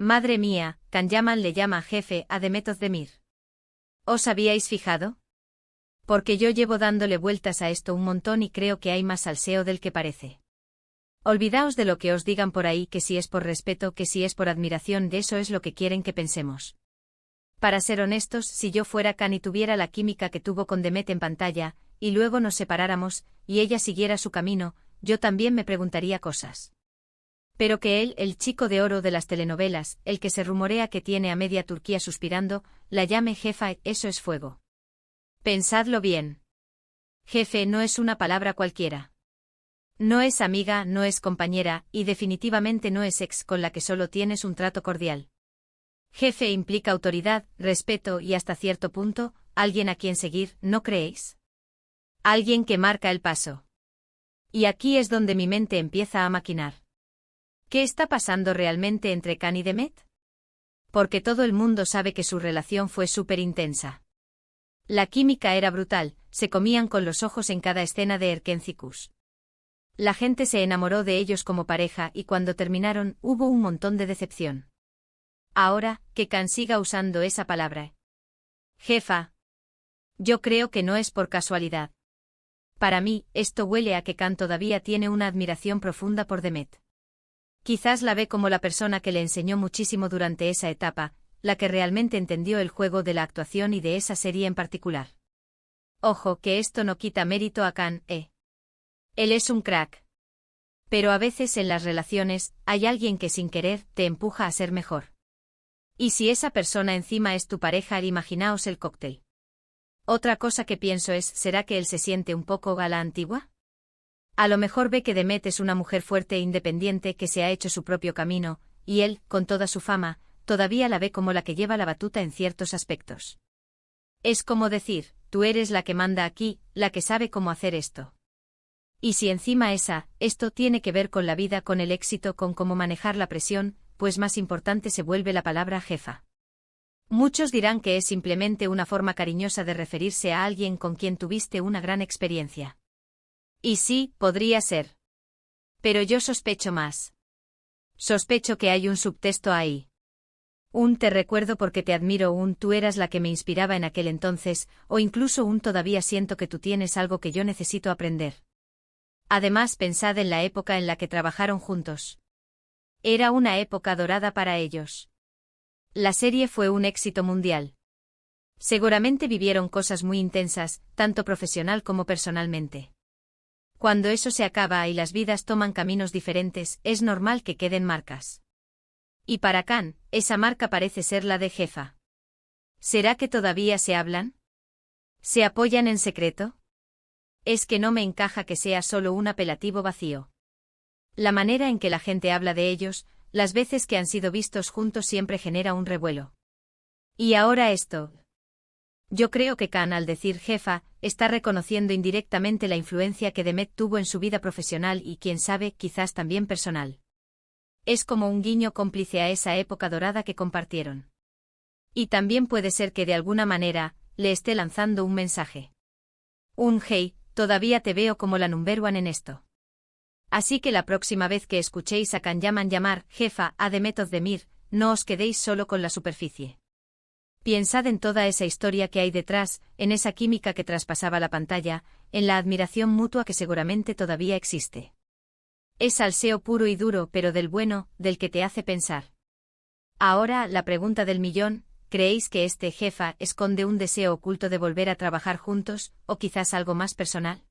Madre mía, Can Yaman le llama jefe a Demet Özdemir. ¿Os habíais fijado? Porque yo llevo dándole vueltas a esto un montón y creo que hay más salseo del que parece. Olvidaos de lo que os digan por ahí, que si es por respeto, que si es por admiración, de eso es lo que quieren que pensemos. Para ser honestos, si yo fuera Can y tuviera la química que tuvo con Demet en pantalla, y luego nos separáramos, y ella siguiera su camino, yo también me preguntaría cosas. Pero que él, el chico de oro de las telenovelas, el que se rumorea que tiene a media Turquía suspirando, la llame jefa, eso es fuego. Pensadlo bien. Jefe no es una palabra cualquiera. No es amiga, no es compañera, y definitivamente no es ex con la que solo tienes un trato cordial. Jefe implica autoridad, respeto y hasta cierto punto, alguien a quien seguir, ¿no creéis? Alguien que marca el paso. Y aquí es donde mi mente empieza a maquinar. ¿Qué está pasando realmente entre Can y Demet? Porque todo el mundo sabe que su relación fue súper intensa. La química era brutal, se comían con los ojos en cada escena de Erkencikus. La gente se enamoró de ellos como pareja y cuando terminaron hubo un montón de decepción. Ahora, que Can siga usando esa palabra. Jefa. Yo creo que no es por casualidad. Para mí, esto huele a que Can todavía tiene una admiración profunda por Demet. Quizás la ve como la persona que le enseñó muchísimo durante esa etapa, la que realmente entendió el juego de la actuación y de esa serie en particular. Ojo, que esto no quita mérito a Can, Él es un crack. Pero a veces en las relaciones, hay alguien que sin querer te empuja a ser mejor. Y si esa persona encima es tu pareja, imaginaos el cóctel. Otra cosa que pienso es, ¿será que él se siente un poco a la antigua? A lo mejor ve que Demet es una mujer fuerte e independiente que se ha hecho su propio camino, y él, con toda su fama, todavía la ve como la que lleva la batuta en ciertos aspectos. Es como decir, tú eres la que manda aquí, la que sabe cómo hacer esto. Y si encima esto tiene que ver con la vida, con el éxito, con cómo manejar la presión, pues más importante se vuelve la palabra jefa. Muchos dirán que es simplemente una forma cariñosa de referirse a alguien con quien tuviste una gran experiencia. Y sí, podría ser. Pero yo sospecho más. Sospecho que hay un subtexto ahí. Un te recuerdo porque te admiro, un tú eras la que me inspiraba en aquel entonces, o incluso un todavía siento que tú tienes algo que yo necesito aprender. Además, pensad en la época en la que trabajaron juntos. Era una época dorada para ellos. La serie fue un éxito mundial. Seguramente vivieron cosas muy intensas, tanto profesional como personalmente. Cuando eso se acaba y las vidas toman caminos diferentes, es normal que queden marcas. Y para Can, esa marca parece ser la de jefa. ¿Será que todavía se hablan? ¿Se apoyan en secreto? Es que no me encaja que sea solo un apelativo vacío. La manera en que la gente habla de ellos, las veces que han sido vistos juntos siempre genera un revuelo. Y ahora esto. Yo creo que Can, al decir jefa, está reconociendo indirectamente la influencia que Demet tuvo en su vida profesional y, quién sabe, quizás también personal. Es como un guiño cómplice a esa época dorada que compartieron. Y también puede ser que de alguna manera, le esté lanzando un mensaje. Un hey, todavía te veo como la number one en esto. Así que la próxima vez que escuchéis a Can Yaman llamar jefa a Demet Özdemir, no os quedéis solo con la superficie. Piensad en toda esa historia que hay detrás, en esa química que traspasaba la pantalla, en la admiración mutua que seguramente todavía existe. Es salseo puro y duro, pero del bueno, del que te hace pensar. Ahora, la pregunta del millón, ¿creéis que este jefa esconde un deseo oculto de volver a trabajar juntos, o quizás algo más personal?